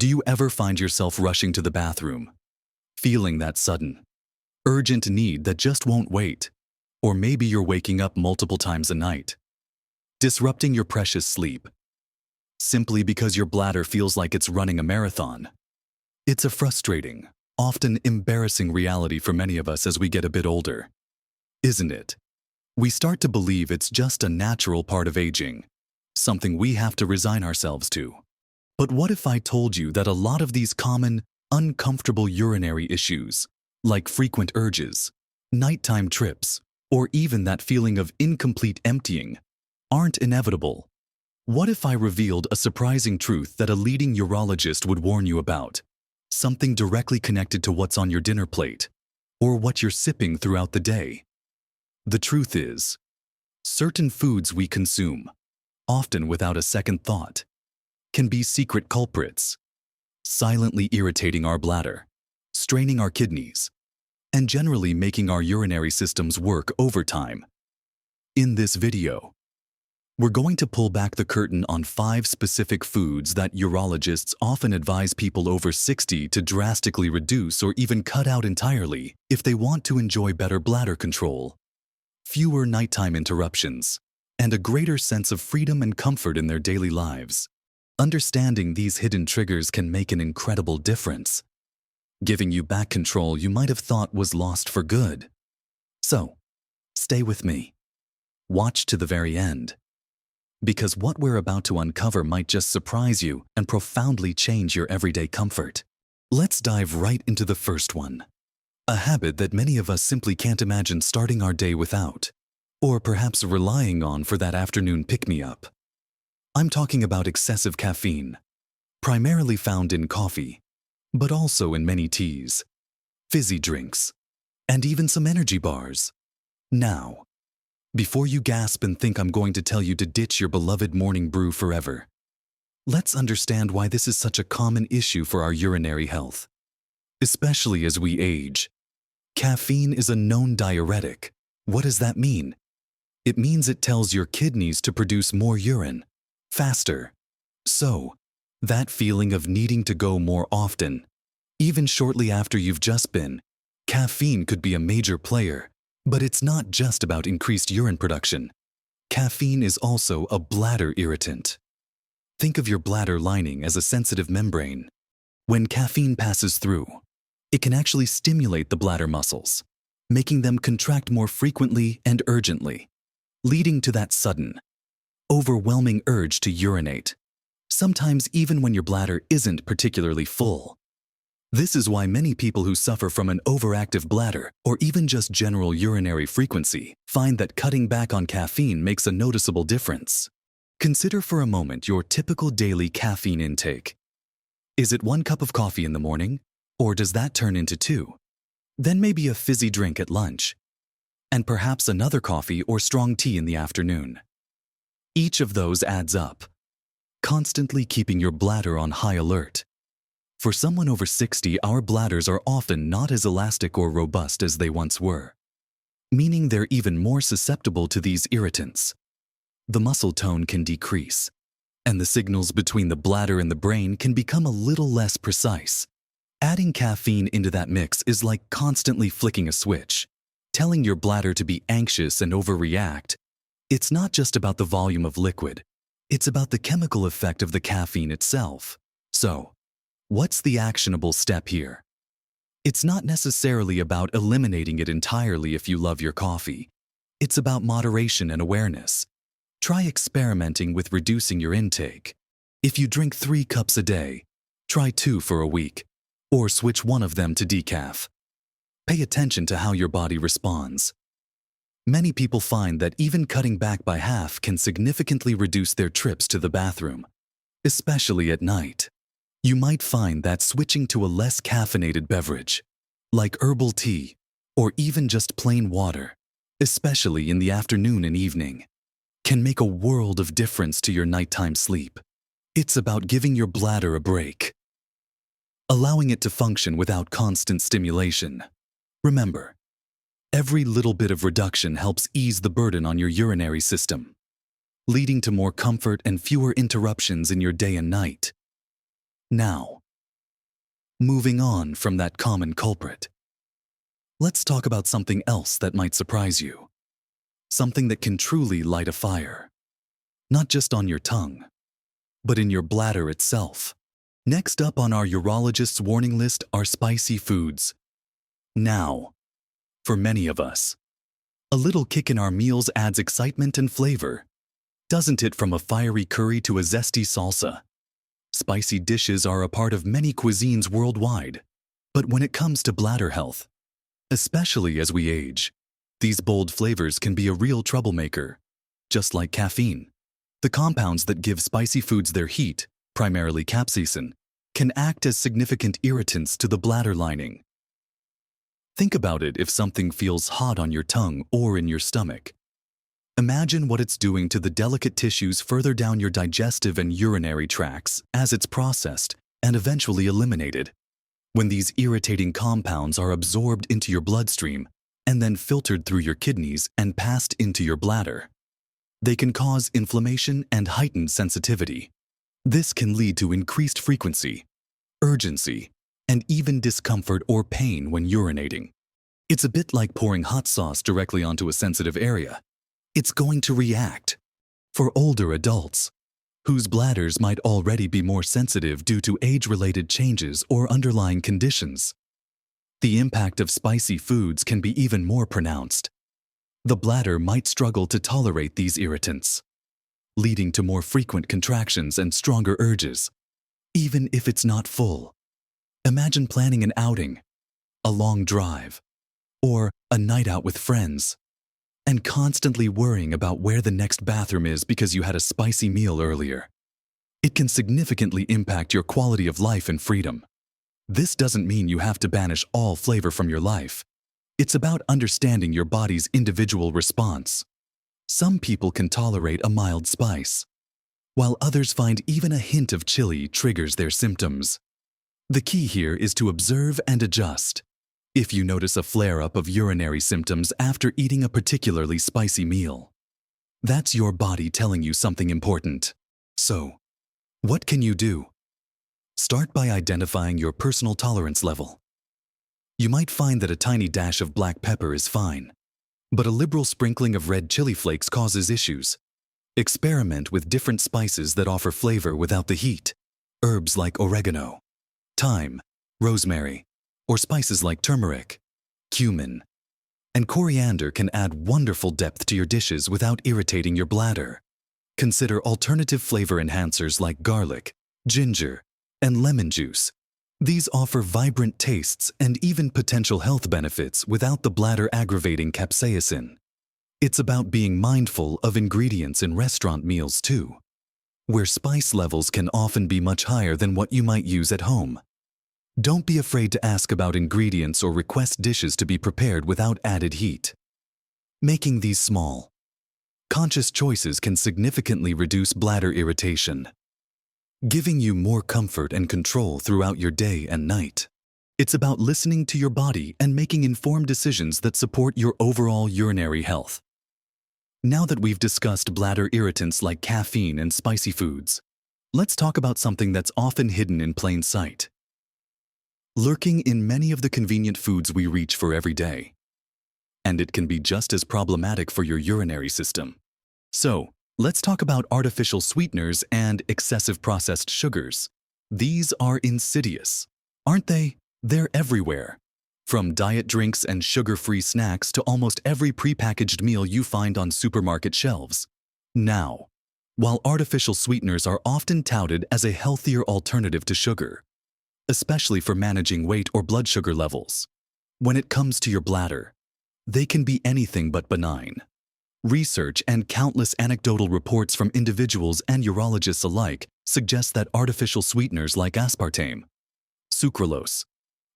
Do you ever find yourself rushing to the bathroom, feeling that sudden, urgent need that just won't wait? Or maybe you're waking up multiple times a night, disrupting your precious sleep, simply because your bladder feels like it's running a marathon. It's a frustrating, often embarrassing reality for many of us as we get a bit older, isn't it? We start to believe it's just a natural part of aging, something we have to resign ourselves to. But what if I told you that a lot of these common, uncomfortable urinary issues, like frequent urges, nighttime trips, or even that feeling of incomplete emptying, aren't inevitable? What if I revealed a surprising truth that a leading urologist would warn you about? Something directly connected to what's on your dinner plate, or what you're sipping throughout the day. The truth is, certain foods we consume, often without a second thought, can be secret culprits, silently irritating our bladder, straining our kidneys, and generally making our urinary systems work overtime. In this video, we're going to pull back the curtain on 5 specific foods that urologists often advise people over 60 to drastically reduce or even cut out entirely if they want to enjoy better bladder control, fewer nighttime interruptions, and a greater sense of freedom and comfort in their daily lives. Understanding these hidden triggers can make an incredible difference, giving you back control you might have thought was lost for good. So, stay with me. Watch to the very end, because what we're about to uncover might just surprise you and profoundly change your everyday comfort. Let's dive right into the first one, a habit that many of us simply can't imagine starting our day without, or perhaps relying on for that afternoon pick-me-up. I'm talking about excessive caffeine, primarily found in coffee, but also in many teas, fizzy drinks, and even some energy bars. Now, before you gasp and think I'm going to tell you to ditch your beloved morning brew forever, let's understand why this is such a common issue for our urinary health. Especially as we age, caffeine is a known diuretic. What does that mean? It means it tells your kidneys to produce more urine, faster. So, that feeling of needing to go more often, even shortly after you've just been, caffeine could be a major player. But it's not just about increased urine production. Caffeine is also a bladder irritant. Think of your bladder lining as a sensitive membrane. When caffeine passes through, it can actually stimulate the bladder muscles, making them contract more frequently and urgently, leading to that sudden, overwhelming urge to urinate, sometimes even when your bladder isn't particularly full. This is why many people who suffer from an overactive bladder or even just general urinary frequency find that cutting back on caffeine makes a noticeable difference. Consider for a moment your typical daily caffeine intake. Is it 1 cup of coffee in the morning, or does that turn into 2? Then maybe a fizzy drink at lunch, and perhaps another coffee or strong tea in the afternoon. Each of those adds up, constantly keeping your bladder on high alert. For someone over 60, our bladders are often not as elastic or robust as they once were, meaning they're even more susceptible to these irritants. The muscle tone can decrease, and the signals between the bladder and the brain can become a little less precise. Adding caffeine into that mix is like constantly flicking a switch, telling your bladder to be anxious and overreact. It's not just about the volume of liquid, it's about the chemical effect of the caffeine itself. So, what's the actionable step here? It's not necessarily about eliminating it entirely if you love your coffee. It's about moderation and awareness. Try experimenting with reducing your intake. If you drink 3 cups a day, try 2 for a week, or switch one of them to decaf. Pay attention to how your body responds. Many people find that even cutting back by half can significantly reduce their trips to the bathroom, especially at night. You might find that switching to a less caffeinated beverage, like herbal tea, or even just plain water, especially in the afternoon and evening, can make a world of difference to your nighttime sleep. It's about giving your bladder a break, allowing it to function without constant stimulation. Remember, every little bit of reduction helps ease the burden on your urinary system, leading to more comfort and fewer interruptions in your day and night. Now, Moving on from that common culprit, let's talk about something else that might surprise you. Something that can truly light a fire. Not just on your tongue, but in your bladder itself. Next up on our urologist's warning list are spicy foods. Now, for many of us, a little kick in our meals adds excitement and flavor. Doesn't it, from a fiery curry to a zesty salsa? Spicy dishes are a part of many cuisines worldwide. But when it comes to bladder health, especially as we age, these bold flavors can be a real troublemaker. Just like caffeine, the compounds that give spicy foods their heat, primarily capsaicin, can act as significant irritants to the bladder lining. Think about it if something feels hot on your tongue or in your stomach. Imagine what it's doing to the delicate tissues further down your digestive and urinary tracts as it's processed and eventually eliminated. When these irritating compounds are absorbed into your bloodstream and then filtered through your kidneys and passed into your bladder, they can cause inflammation and heightened sensitivity. This can lead to increased frequency, urgency, and even discomfort or pain when urinating. It's a bit like pouring hot sauce directly onto a sensitive area. It's going to react. For older adults, whose bladders might already be more sensitive due to age-related changes or underlying conditions, the impact of spicy foods can be even more pronounced. The bladder might struggle to tolerate these irritants, leading to more frequent contractions and stronger urges, even if it's not full. Imagine planning an outing, a long drive, or a night out with friends, and constantly worrying about where the next bathroom is because you had a spicy meal earlier. It can significantly impact your quality of life and freedom. This doesn't mean you have to banish all flavor from your life. It's about understanding your body's individual response. Some people can tolerate a mild spice, while others find even a hint of chili triggers their symptoms. The key here is to observe and adjust. If you notice a flare-up of urinary symptoms after eating a particularly spicy meal, that's your body telling you something important. So, what can you do? Start by identifying your personal tolerance level. You might find that a tiny dash of black pepper is fine, but a liberal sprinkling of red chili flakes causes issues. Experiment with different spices that offer flavor without the heat. Herbs like oregano, thyme, rosemary, or spices like turmeric, cumin, and coriander can add wonderful depth to your dishes without irritating your bladder. Consider alternative flavor enhancers like garlic, ginger, and lemon juice. These offer vibrant tastes and even potential health benefits without the bladder-aggravating capsaicin. It's about being mindful of ingredients in restaurant meals too, where spice levels can often be much higher than what you might use at home. Don't be afraid to ask about ingredients or request dishes to be prepared without added heat. Making these small, conscious choices can significantly reduce bladder irritation, giving you more comfort and control throughout your day and night. It's about listening to your body and making informed decisions that support your overall urinary health. Now that we've discussed bladder irritants like caffeine and spicy foods, let's talk about something that's often hidden in plain sight, lurking in many of the convenient foods we reach for every day. And it can be just as problematic for your urinary system. So, let's talk about artificial sweeteners and excessive processed sugars. These are insidious, aren't they? They're everywhere. From diet drinks and sugar-free snacks to almost every prepackaged meal you find on supermarket shelves. Now, while artificial sweeteners are often touted as a healthier alternative to sugar, especially for managing weight or blood sugar levels, when it comes to your bladder, they can be anything but benign. Research and countless anecdotal reports from individuals and urologists alike suggest that artificial sweeteners like aspartame, sucralose,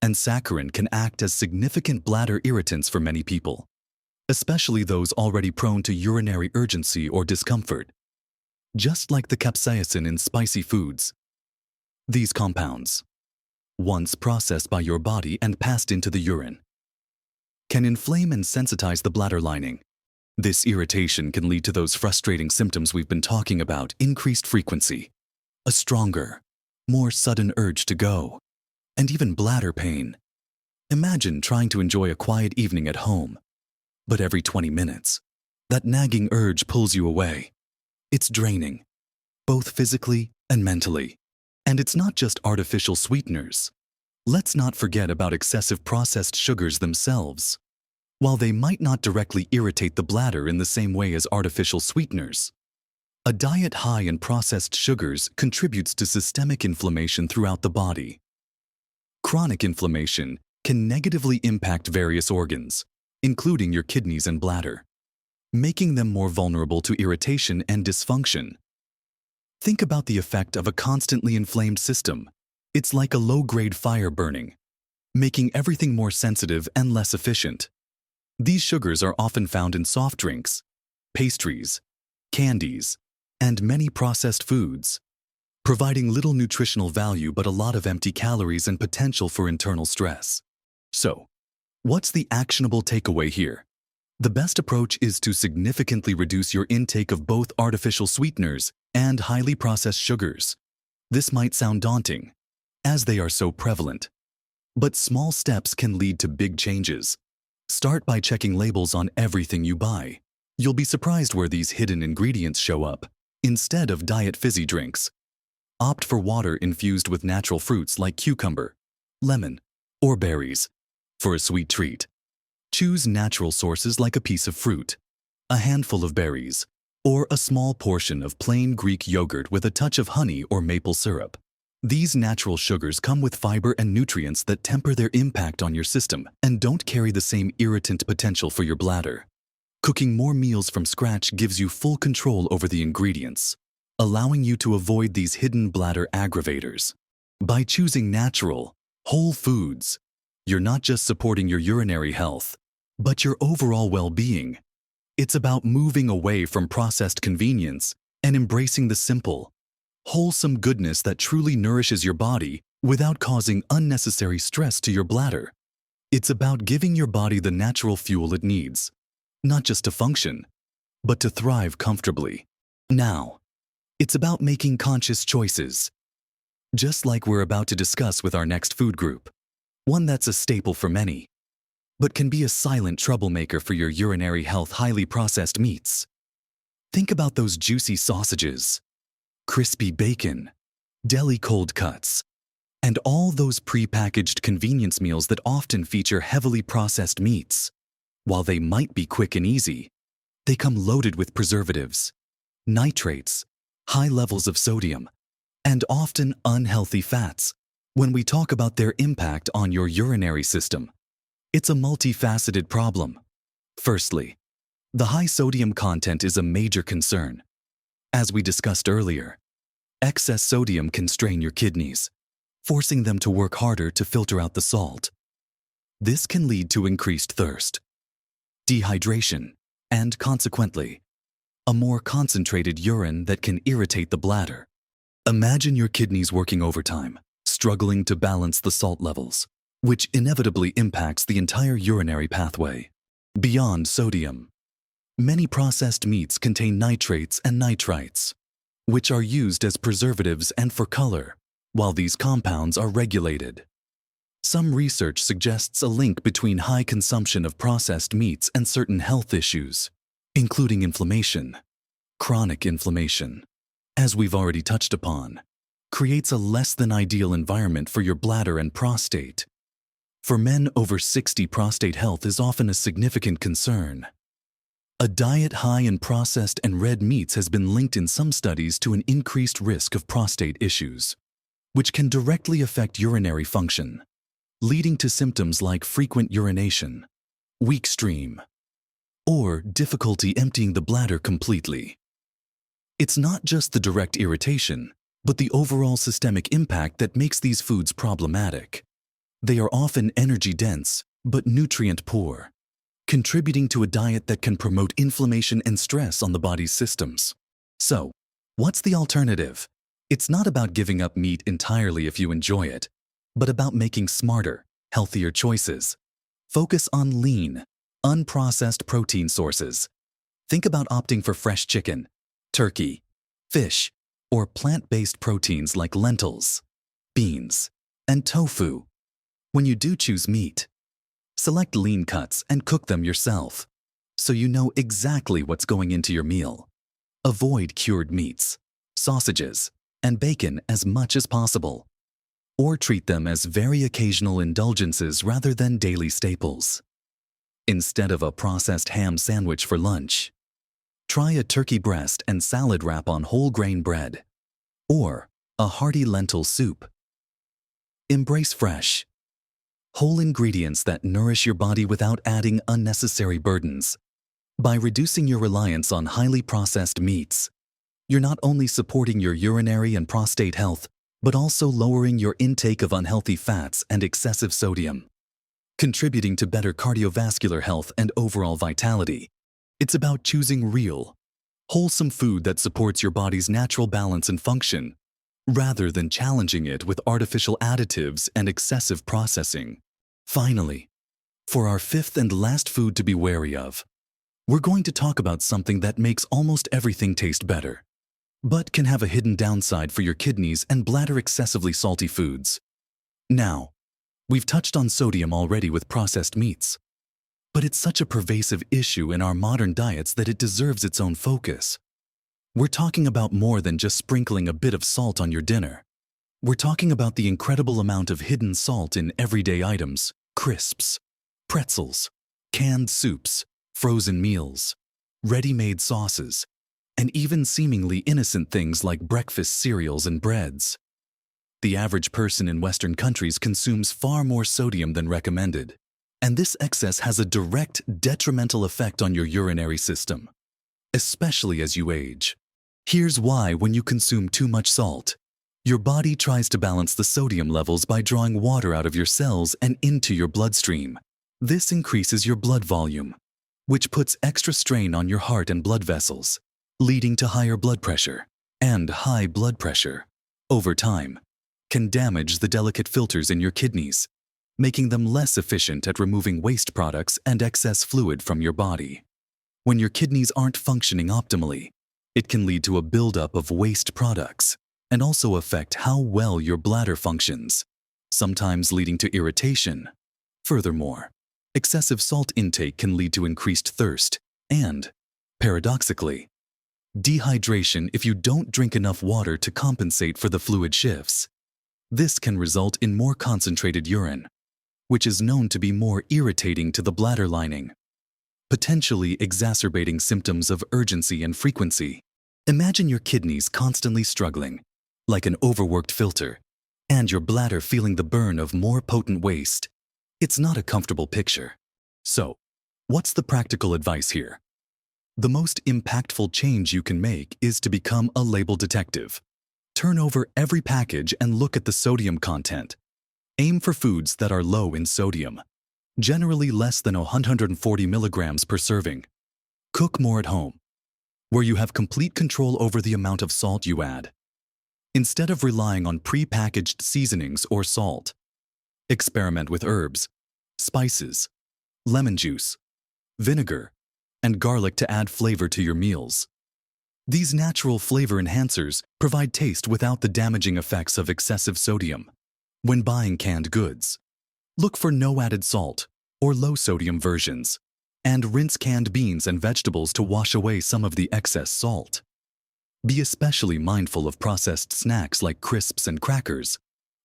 and saccharin can act as significant bladder irritants for many people, especially those already prone to urinary urgency or discomfort. Just like the capsaicin in spicy foods, these compounds, once processed by your body and passed into the urine, can inflame and sensitize the bladder lining. This irritation can lead to those frustrating symptoms we've been talking about: increased frequency, a stronger, more sudden urge to go, and even bladder pain. Imagine trying to enjoy a quiet evening at home, but every 20 minutes, that nagging urge pulls you away. It's draining, both physically and mentally. And it's not just artificial sweeteners. Let's not forget about excessive processed sugars themselves. While they might not directly irritate the bladder in the same way as artificial sweeteners, a diet high in processed sugars contributes to systemic inflammation throughout the body. Chronic inflammation can negatively impact various organs, including your kidneys and bladder, making them more vulnerable to irritation and dysfunction. Think about the effect of a constantly inflamed system. It's like a low-grade fire burning, making everything more sensitive and less efficient. These sugars are often found in soft drinks, pastries, candies, and many processed foods, providing little nutritional value but a lot of empty calories and potential for internal stress. So, what's the actionable takeaway here? The best approach is to significantly reduce your intake of both artificial sweeteners and highly processed sugars. This might sound daunting, as they are so prevalent. But small steps can lead to big changes. Start by checking labels on everything you buy. You'll be surprised where these hidden ingredients show up. Instead of diet fizzy drinks, opt for water infused with natural fruits like cucumber, lemon, or berries. For a sweet treat, choose natural sources like a piece of fruit, a handful of berries, or a small portion of plain Greek yogurt with a touch of honey or maple syrup. These natural sugars come with fiber and nutrients that temper their impact on your system and don't carry the same irritant potential for your bladder. Cooking more meals from scratch gives you full control over the ingredients, allowing you to avoid these hidden bladder aggravators. By choosing natural, whole foods, you're not just supporting your urinary health, but your overall well-being. It's about moving away from processed convenience and embracing the simple, wholesome goodness that truly nourishes your body without causing unnecessary stress to your bladder. It's about giving your body the natural fuel it needs, not just to function, but to thrive comfortably. Now, it's about making conscious choices, just like we're about to discuss with our next food group, one that's a staple for many, but can be a silent troublemaker for your urinary health: highly processed meats. Think about those juicy sausages, crispy bacon, deli cold cuts, and all those pre-packaged convenience meals that often feature heavily processed meats. While they might be quick and easy, they come loaded with preservatives, nitrates, high levels of sodium, and often unhealthy fats. When we talk about their impact on your urinary system, it's a multifaceted problem. Firstly, the high sodium content is a major concern. As we discussed earlier, excess sodium can strain your kidneys, forcing them to work harder to filter out the salt. This can lead to increased thirst, dehydration, and consequently, a more concentrated urine that can irritate the bladder. Imagine your kidneys working overtime, struggling to balance the salt levels, which inevitably impacts the entire urinary pathway. Beyond sodium, many processed meats contain nitrates and nitrites, which are used as preservatives and for color. While these compounds are regulated, some research suggests a link between high consumption of processed meats and certain health issues, including inflammation. Chronic inflammation, as we've already touched upon, creates a less than ideal environment for your bladder and prostate. For men over 60, prostate health is often a significant concern. A diet high in processed and red meats has been linked in some studies to an increased risk of prostate issues, which can directly affect urinary function, leading to symptoms like frequent urination, weak stream, or difficulty emptying the bladder completely. It's not just the direct irritation, but the overall systemic impact that makes these foods problematic. They are often energy-dense, but nutrient-poor, contributing to a diet that can promote inflammation and stress on the body's systems. So, what's the alternative? It's not about giving up meat entirely if you enjoy it, but about making smarter, healthier choices. Focus on lean, unprocessed protein sources. Think about opting for fresh chicken, turkey, fish, or plant-based proteins like lentils, beans, And tofu. When you do choose meat, select lean cuts and cook them yourself, so you know exactly what's going into your meal. Avoid cured meats, sausages, and bacon as much as possible, or treat them as very occasional indulgences rather than daily staples. Instead of a processed ham sandwich for lunch, try a turkey breast and salad wrap on whole grain bread, or a hearty lentil soup. Embrace fresh, whole ingredients that nourish your body without adding unnecessary burdens. By reducing your reliance on highly processed meats, you're not only supporting your urinary and prostate health, but also lowering your intake of unhealthy fats and excessive sodium, contributing to better cardiovascular health and overall vitality. It's about choosing real, wholesome food that supports your body's natural balance and function, rather than challenging it with artificial additives and excessive processing. Finally, for our fifth and last food to be wary of, we're going to talk about something that makes almost everything taste better, but can have a hidden downside for your kidneys and bladder: excessively salty foods. Now, we've touched on sodium already with processed meats, but it's such a pervasive issue in our modern diets that it deserves its own focus. We're talking about more than just sprinkling a bit of salt on your dinner. We're talking about the incredible amount of hidden salt in everyday items: crisps, pretzels, canned soups, frozen meals, ready-made sauces, and even seemingly innocent things like breakfast cereals and breads. The average person in Western countries consumes far more sodium than recommended, and this excess has a direct detrimental effect on your urinary system, especially as you age. Here's why: when you consume too much salt, your body tries to balance the sodium levels by drawing water out of your cells and into your bloodstream. This increases your blood volume, which puts extra strain on your heart and blood vessels, leading to higher blood pressure. And high blood pressure, over time, can damage the delicate filters in your kidneys, making them less efficient at removing waste products and excess fluid from your body. When your kidneys aren't functioning optimally, it can lead to a buildup of waste products and also affect how well your bladder functions, sometimes leading to irritation. Furthermore, excessive salt intake can lead to increased thirst and, paradoxically, dehydration if you don't drink enough water to compensate for the fluid shifts. This can result in more concentrated urine, which is known to be more irritating to the bladder lining, potentially exacerbating symptoms of urgency and frequency. Imagine your kidneys constantly struggling, like an overworked filter, and your bladder feeling the burn of more potent waste. It's not a comfortable picture. So, what's the practical advice here? The most impactful change you can make is to become a label detective. Turn over every package and look at the sodium content. Aim for foods that are low in sodium, generally less than 140 milligrams per serving. Cook more at home, where you have complete control over the amount of salt you add. Instead of relying on pre-packaged seasonings or salt, experiment with herbs, spices, lemon juice, vinegar, and garlic to add flavor to your meals. These natural flavor enhancers provide taste without the damaging effects of excessive sodium. When buying canned goods, look for no added salt or low-sodium versions, and rinse canned beans and vegetables to wash away some of the excess salt. Be especially mindful of processed snacks like crisps and crackers.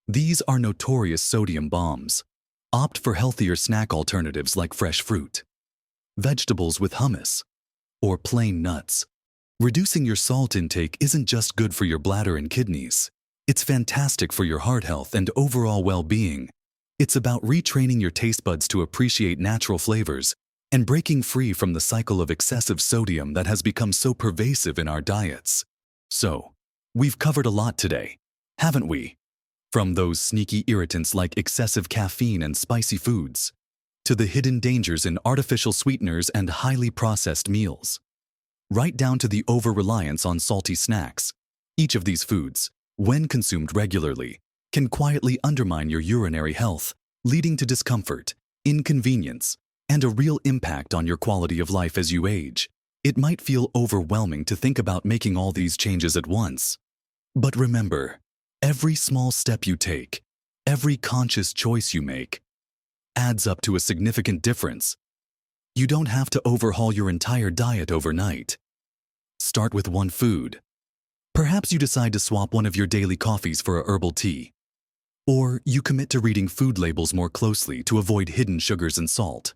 These are notorious sodium bombs. Opt for healthier snack alternatives like fresh fruit, vegetables with hummus, or plain nuts. Reducing your salt intake isn't just good for your bladder and kidneys. It's fantastic for your heart health and overall well-being. It's about retraining your taste buds to appreciate natural flavors and breaking free from the cycle of excessive sodium that has become so pervasive in our diets. So, we've covered a lot today, haven't we? From those sneaky irritants like excessive caffeine and spicy foods, to the hidden dangers in artificial sweeteners and highly processed meals, right down to the over-reliance on salty snacks. Each of these foods, when consumed regularly, can quietly undermine your urinary health, leading to discomfort, inconvenience, and a real impact on your quality of life as you age. It might feel overwhelming to think about making all these changes at once. But remember, every small step you take, Every conscious choice you make adds up to a significant difference. You don't have to overhaul your entire diet overnight. Start with one food. Perhaps you decide to swap one of your daily coffees for a herbal tea. Or you commit to reading food labels more closely to avoid hidden sugars and salt.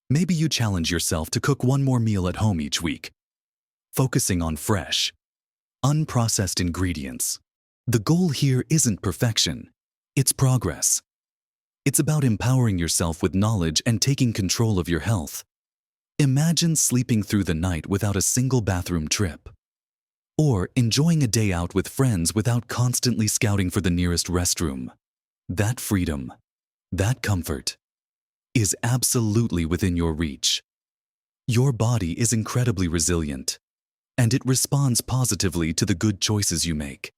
Maybe you challenge yourself to cook one more meal at home each week, focusing on fresh, unprocessed ingredients. The goal here isn't perfection, it's progress. It's about empowering yourself with knowledge and taking control of your health. Imagine sleeping through the night without a single bathroom trip. Or enjoying a day out with friends without constantly scouting for the nearest restroom. That freedom, that comfort, is absolutely within your reach. Your body is incredibly resilient, and it responds positively to the good choices you make.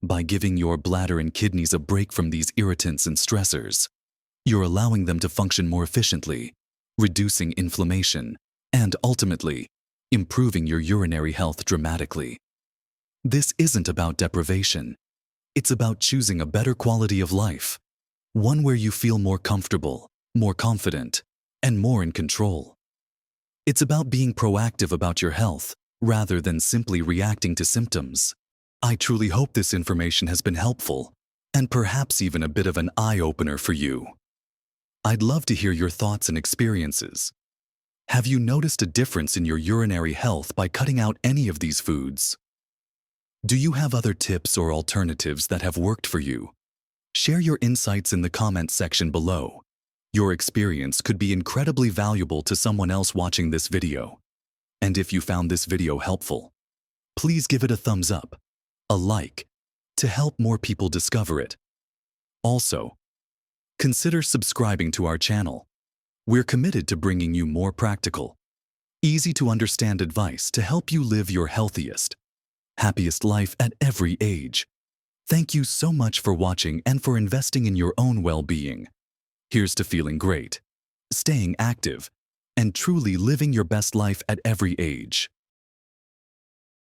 By giving your bladder and kidneys a break from these irritants and stressors, you're allowing them to function more efficiently, reducing inflammation, and ultimately, improving your urinary health dramatically. This isn't about deprivation. It's about choosing a better quality of life, one where you feel more comfortable, more confident, and more in control. It's about being proactive about your health rather than simply reacting to symptoms. I truly hope this information has been helpful and perhaps even a bit of an eye-opener for you. I'd love to hear your thoughts and experiences. Have you noticed a difference in your urinary health by cutting out any of these foods? Do you have other tips or alternatives that have worked for you? Share your insights in the comments section below. Your experience could be incredibly valuable to someone else watching this video. And if you found this video helpful, please give it a thumbs up, a like, to help more people discover it. Also, consider subscribing to our channel. We're committed to bringing you more practical, easy-to-understand advice to help you live your healthiest, happiest life at every age. Thank you so much for watching and for investing in your own well-being. Here's to feeling great, staying active, and truly living your best life at every age.